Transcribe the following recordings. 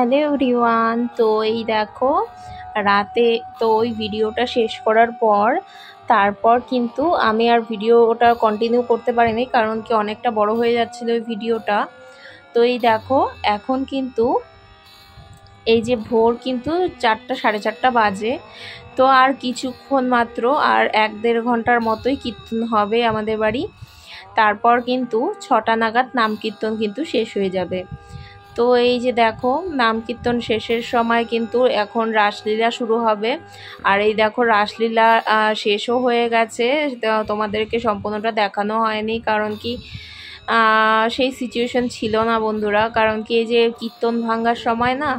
Hello everyone. তো এই দেখো রাতে তো ওই ভিডিওটা শেষ করার পর তারপর কিন্তু আমি আর ভিডিওটা কন্টিনিউ করতে পারিনি, কারণ কি অনেকটা বড় হয়ে যাচ্ছিল ওই ভিডিওটা। তো এই দেখো এখন কিন্তু এই যে ভোর কিন্তু 4টা সাড়ে 4টা বাজে। তো আর কিছুক্ষণ মাত্র, আর 1-1.5 ঘন্টার মতোই কীর্তন হবে আমাদের বাড়ি। তারপর কিন্তু 6টা নাগাদ নাম কীর্তন কিন্তু শেষ হয়ে যাবে। তো এই যে দেখো নাম কীর্তন শেষের সময় কিন্তু এখন রাসলীলা শুরু হবে। আর এই দেখো রাসলীলা শেষও হয়ে গেছে, তোমাদেরকে সম্পূর্ণটা দেখানো হয়নি, কারণ কি সেই সিচুয়েশন ছিল না বন্ধুরা। কারণ কি এই যে কীর্তন ভাঙার সময় না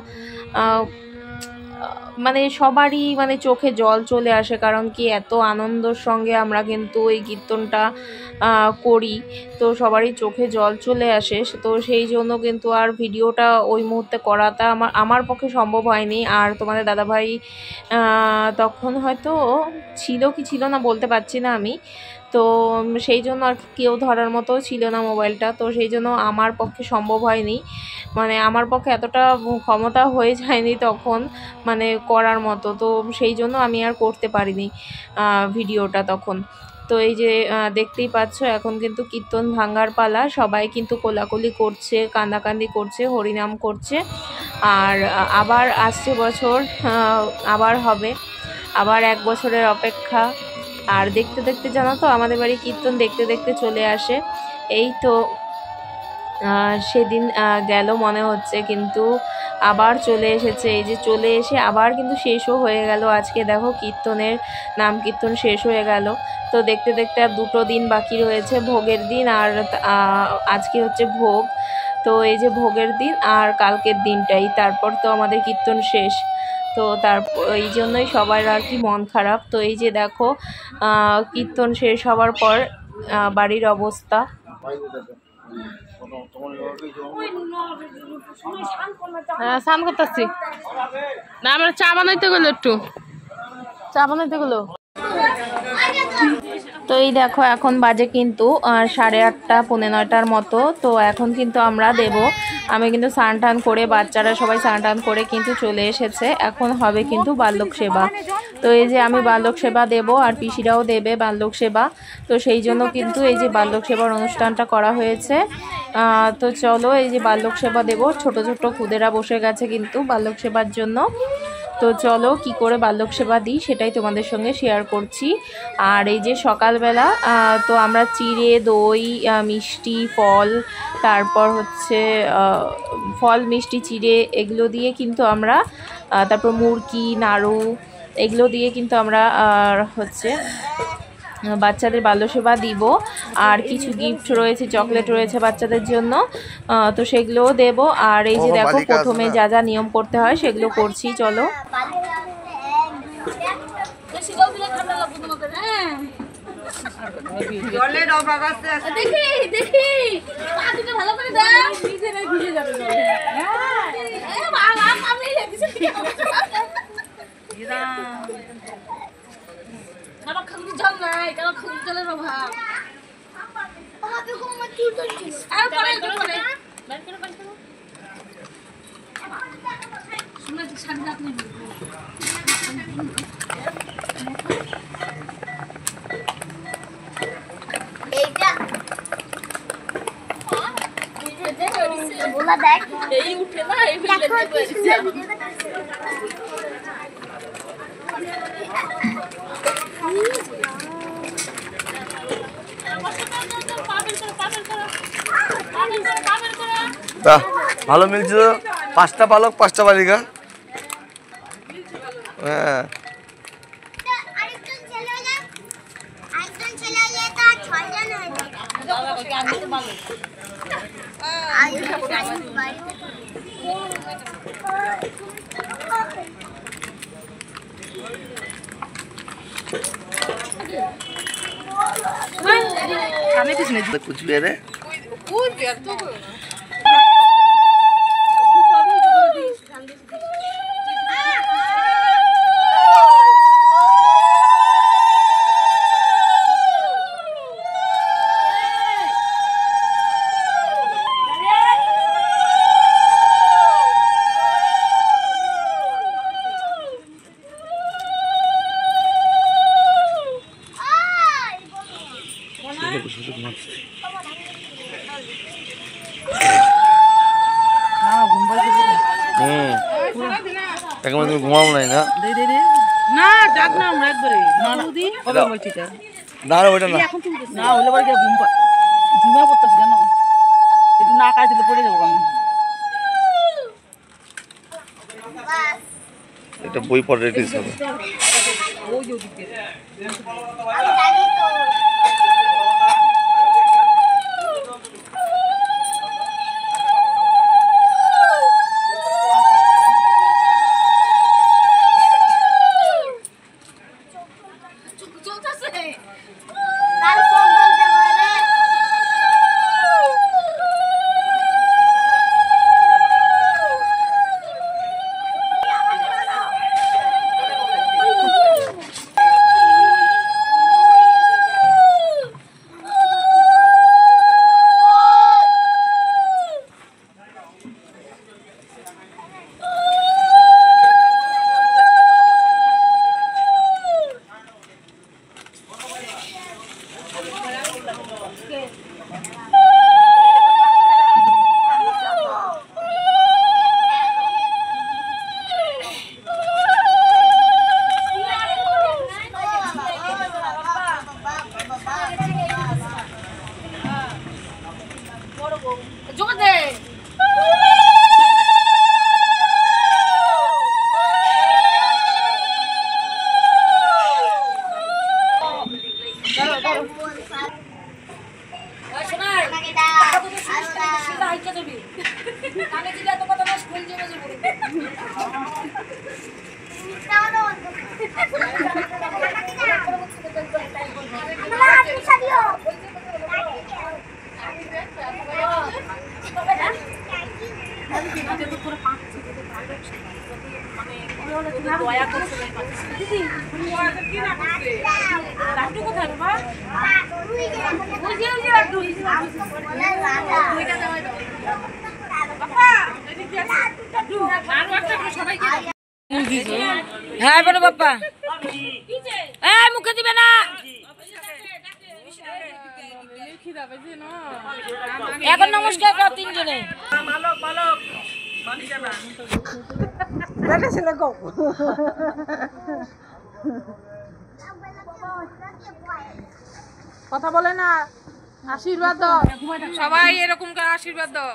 মানে সবারই মানে চোখে জল চলে আসে, কারণ কি এত আনন্দের সঙ্গে আমরা কিন্তু এই কীর্তনটা করি, তো সবারই চোখে জল চলে আসে। তো সেই জন্য কিন্তু আর ভিডিওটা ওই মুহূর্তে করাটা আমার পক্ষে সম্ভব হয়নি। আর তোমাদের দাদাভাই তখন হয়তো ছিল কি ছিল না বলতে পারছি না আমি, তো সেই জন্য আর কেউ ধরার মতো ছিল না মোবাইলটা, তো সেই জন্য আমার পক্ষে সম্ভব হয়নি, মানে আমার পক্ষে এতটা ক্ষমতা হয়ে যায়নি তখন মানে করার মতো। তো সেই জন্য আমি আর করতে পারিনি ভিডিওটা তখন। তো এই যে দেখতেই পাচ্ছ এখন কিন্তু কীর্তন ভাঙার পালা, সবাই কিন্তু কোলাকুলি করছে, কান্দাকান্দি করছে, হরিনাম করছে। আর আবার আসছে বছর আবার হবে, আবার 1 বছরের অপেক্ষা। আর দেখতে দেখতে জানো তো আমাদের বাড়ি কীর্তন দেখতে দেখতে চলে আসে। এই তো সেদিন গেল মনে হচ্ছে, কিন্তু আবার চলে এসেছে। এই যে চলে এসে আবার কিন্তু শেষও হয়ে গেল। আজকে দেখো কীর্তনের নাম কীর্তন শেষ হয়ে গেল। তো দেখতে দেখতে আর 2টো দিন বাকি রয়েছে, ভোগের দিন আর আজকে হচ্ছে ভোগ। তো এই যে ভোগের দিন আর কালকের দিনটাই, তারপর তো আমাদের কীর্তন শেষ। তো তারপর এই জন্যই সবার আর কি মন খারাপ। তো এই যে দেখো কীর্তন শেষ হওয়ার পর বাড়ির অবস্থা। স্নান করতেছি না, আমরা চা বানাইতে গেলো, একটু চা বানাইতে গেলো। তো এই দেখো এখন বাজে কিন্তু 8:30 পৌনে 9টার মতো। তো এখন কিন্তু আমরা দেব, আমি কিন্তু স্নান টান করে বাচ্চারা সবাই স্নান টান করে কিন্তু চলে এসেছে। এখন হবে কিন্তু বাল্যক সেবা। তো এই যে আমি বাল্যক সেবা দেব আর পিসিরাও দেবে বাল্যক সেবা। তো সেই জন্য কিন্তু এই যে বাল্যক সেবার অনুষ্ঠানটা করা হয়েছে। তো চলো এই যে বাল্যক সেবা দেব, ছোট ছোট খুদেরা বসে গেছে কিন্তু বাল্যক সেবার জন্য। তো চলো কি করে বাল্যক সেবা দিই সেটাই তোমাদের সঙ্গে শেয়ার করছি। আর এই যে সকালবেলা তো আমরা চিড়ে, দই, মিষ্টি, ফল, তারপর হচ্ছে ফল, মিষ্টি, চিড়ে এগুলো দিয়ে কিন্তু আমরা তারপর মুরকি, নাড়ু এগুলো দিয়ে কিন্তু আমরা হচ্ছে বাচ্চাদের বাল্যসেবা দিব। আর কিছু গিফট রয়েছে, চকলেট রয়েছে বাচ্চাদের জন্য, তো সেগুলোও দেব। আর এই যে দেখো প্রথমে যা যা নিয়ম করতে হয় সেগুলো করছি, চলো। জল নাই, কারণ জলের অভাব। এই উঠে না ভালো মিলছে তো, 5টা পালক 5টা বালিকা। হ্যাঁ কুচবিহারে এখন তুমি ঘুমাও নাই না? না ডাক না আমরা একবারে কবে বলছি তা না রে, ওইটা না। না হলে বাড়ি ঘুম ঘুমা পড়তেছি জানো একটু না কাজ দিলে পড়ে যাবো আমি এটা বই পড়ে রেডিস হবে। ওই যে ওদিকে হ্যাঁ বলো বাপ্পা মুখে দিবে না এখন নমস্কার করো তিনজনে কথা বলে না আশীর্বাদ দাও সবাই এরকম করে আশীর্বাদ দাও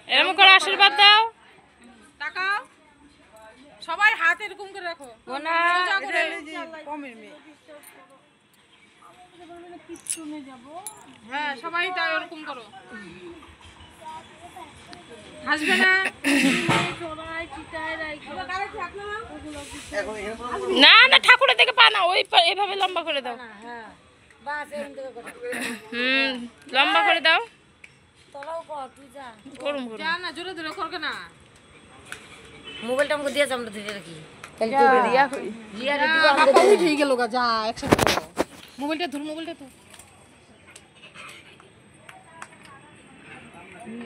এরকম করে আশীর্বাদ দাও তাকাও সবাই হাত এরকম করে রাখো গোনা হ্যাঁ সবাই তাই এরকম করো হাসবে না না না ঠাকুরের দিকে পা না ওই এইভাবে লম্বা করে দাও লম্বা করে দাও করুম করুম না জোরে জোরে করবে না মোবাইলটা আমাকে দিয়ে আমরা ধরে রাখি ঠিক গেল যা একসাথে মোবাইলটা ধর মোবাইলটা তো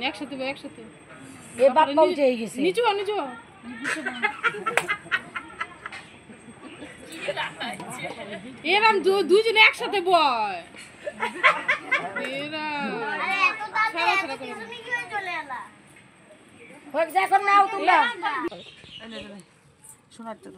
একসাথে একসাথে এ বাপ্পা উঠে গেছে নিচু নিচু এরম দুইজনে একসাথে বয় এখন নাও তোমরা শোনার তো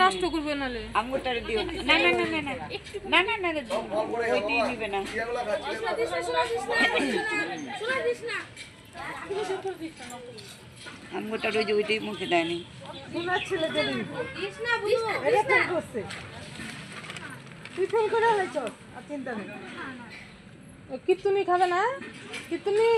নষ্ট করবে নালে আঙ্গুরটারে দিও না না না না না না না না ওইটাই নিবে না আঙ্গুরটা ওই যে ওইটাই মুখে দেয়নি কীর্তনি খাবে না কীর্তনি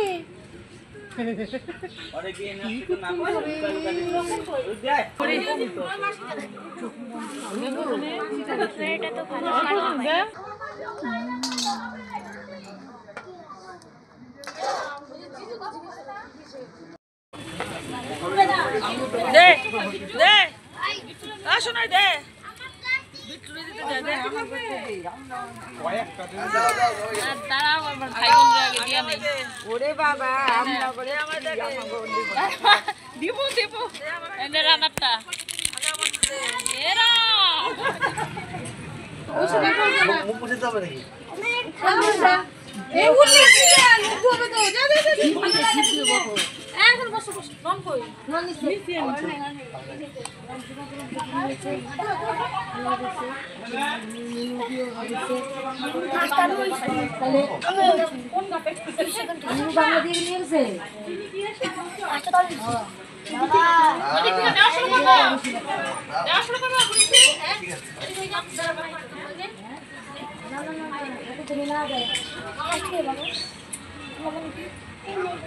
দে দে আসো না দে বিট্টুরে দিতে দে দে ওরে বাবা আমরা করে আমাদের দিব দিব এনে রান্নাটা এরা মুখ মুছে যাবে নাকি? এই উঠে কি লোক হবে তো যা যা এখন বসো বসো নন কই নন নিচে কোন গাপে বাংলা দিয়ে নিয়েছে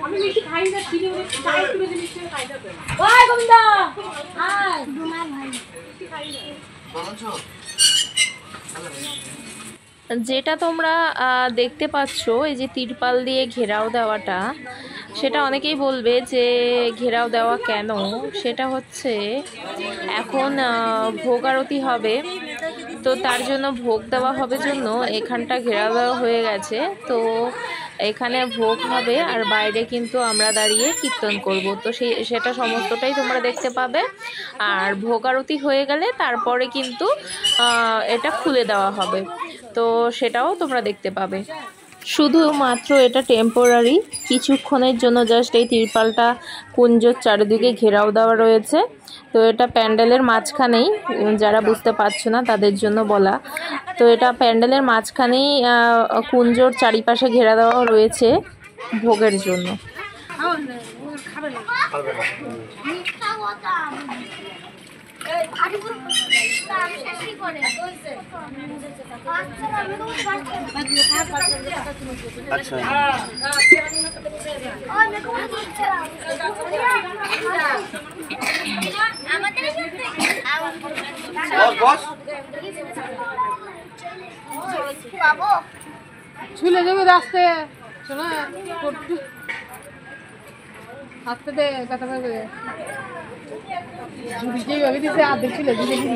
আমি মিষ্টি খাই না ছিলি ওরে চাই করে যে মিষ্টি খাই না ওই গোবিন্দা আয় তোমার ভাই মিষ্টি খাই না বলছো যেটা তোমরা দেখতে পাচ্ছ এই যে তিরপাল দিয়ে ঘেরাও দেওয়াটা, সেটা অনেকেই বলবে যে ঘেরাও দেওয়া কেন। সেটা হচ্ছে এখন ভোগ আরতি হবে, তো তার জন্য ভোগ দেওয়া হবে জন্য এখানটা ঘেরাও দেওয়া হয়ে গেছে। তো এখানে ভোগ হবে আর বাইরে কিন্তু আমরা দাঁড়িয়ে কীর্তন করব, তো সেটা সমস্তটাই তোমরা দেখতে পাবে। আর ভোগ আরতি হয়ে গেলে তারপরে কিন্তু এটা খুলে দেওয়া হবে, তো সেটাও তোমরা দেখতে পাবে। শুধুমাত্র এটা টেম্পোরারি, কিছুক্ষণের জন্য জাস্ট এই তিরপালটা কুঞ্জর চারিদিকে ঘেরাও দেওয়া রয়েছে। তো এটা প্যান্ডেলের মাঝখানেই, যারা বুঝতে পারছো না তাদের জন্য বলা, তো এটা প্যান্ডেলের মাঝখানেই কুঞ্জর চারিপাশে ঘেরা দেওয়া রয়েছে ভোগের জন্য। ছুলে যাবে রাস্তায়, শোনা হাতে দে কথা বলবে ঝুড়ি যেভাবে দিতে আর্ধেক ছুলে দিলে কি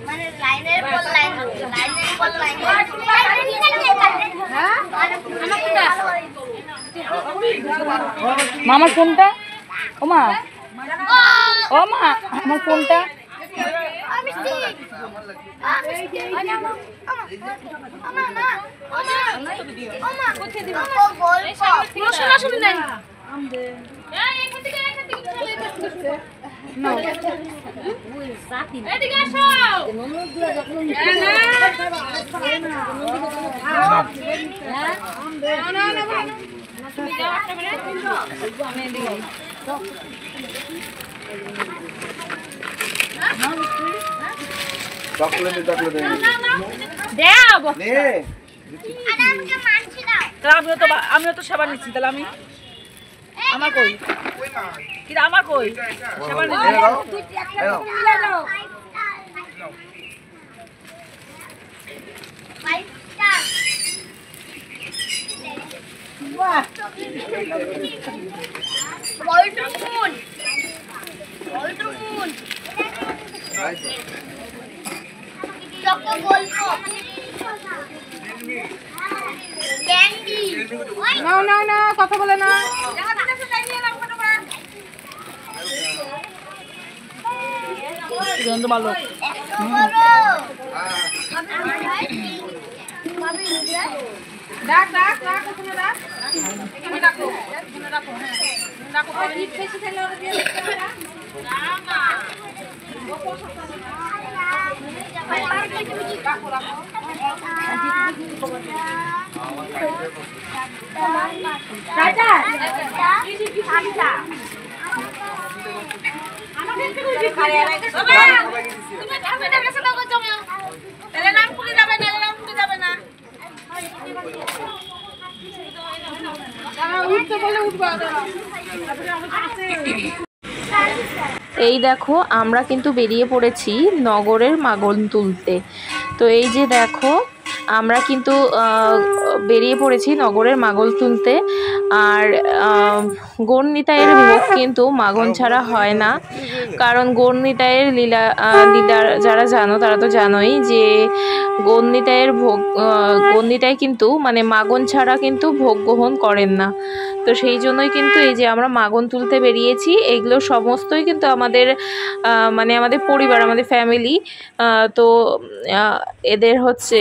মানে লাইনের পর লাইন হ্যাঁ মামার ফোনটা ও মা ও মা আমার ফোনটা শোনাশুনি নাই আমিও তো সেবা নিচ্ছি, তাহলে আমি আমার কই কিন্তু আমার কই সেবা নিচ্ছি। না না না কথা বলে না ভালো ডাক ডাক ডাক ওখানে ডাক এখানে ডাকো এখানে ডাকো হ্যাঁ ডাকো ঠিক বেশি খেলে ওরা দিয়ে না মা রাখো রাখো টাটা টাটা আমাকে একটু বুঝি খায় বাবা তুমি ঠাকুরের কাছে দাও জমা তাহলে নাম খুলে যাবে না নাম খুলে যাবে না উঠতে বলে উঠবা এই দেখো আমরা কিন্তু বেরিয়ে পড়েছি নগরের মাগন তুলতে। তো এই যে দেখো আমরা কিন্তু বেরিয়ে পড়েছি নগরের মাগন তুলতে। আর গৌরনিতাইয়ের ভোগ কিন্তু মাগন ছাড়া হয় না, কারণ গৌরনিতাইয়ের লীলা যারা জানো তারা তো জানোই যে গৌরনিতাইয়ের ভোগ গৌরনিতাই কিন্তু মানে মাগন ছাড়া কিন্তু ভোগ গ্রহণ করেন না। তো সেই জন্যই কিন্তু এই যে আমরা মাগন তুলতে বেরিয়েছি। এগুলো সমস্তই কিন্তু আমাদের মানে আমাদের পরিবার, আমাদের ফ্যামিলি। তো এদের হচ্ছে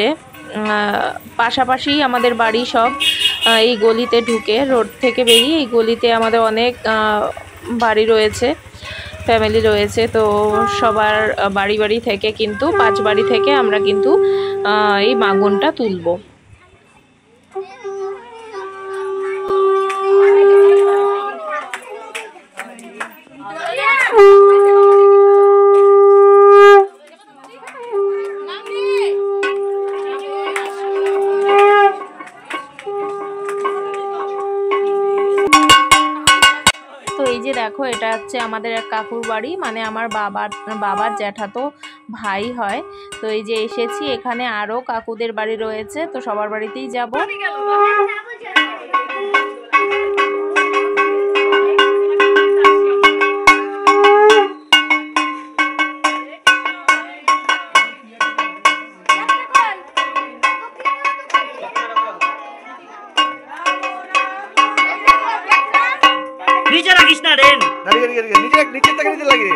পাশাপাশি আমাদের বাড়ি সব এই গলিতে ঢুকে রোড থেকে বেরিয়ে এই গলিতে আমাদের অনেক বাড়ি রয়েছে, ফ্যামিলি রয়েছে। তো সবার বাড়ি বাড়ি থেকে কিন্তু 5 বাড়ি থেকে আমরা কিন্তু এই মাগনটা তুলব। তো এই যে দেখো এটা হচ্ছে আমাদের এক কাকুর বাড়ি, মানে আমার বাবার জ্যাঠাতো ভাই হয়। তো এই যে এসেছি, এখানে আরও কাকুদের বাড়ি রয়েছে, তো সবার বাড়িতেই যাব। নিচে রাখিস না রেন, নিচে থেকে নিচে লাগে।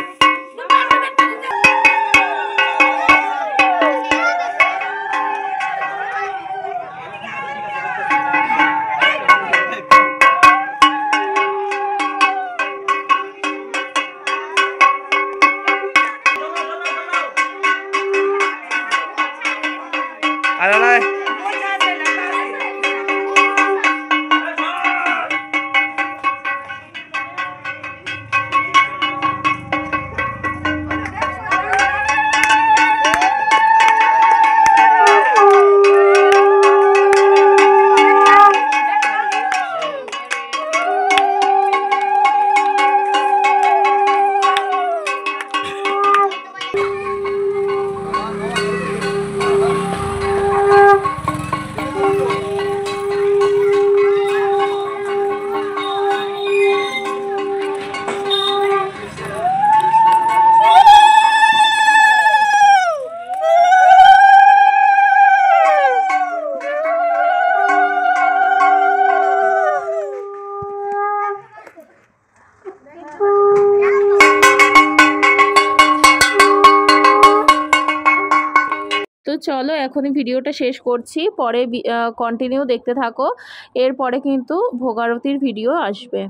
তো চলো এখনই ভিডিওটা শেষ করছি, পরে কন্টিনিউ দেখতে থাকো। এরপরে কিন্তু ভোগারতির ভিডিও আসবে।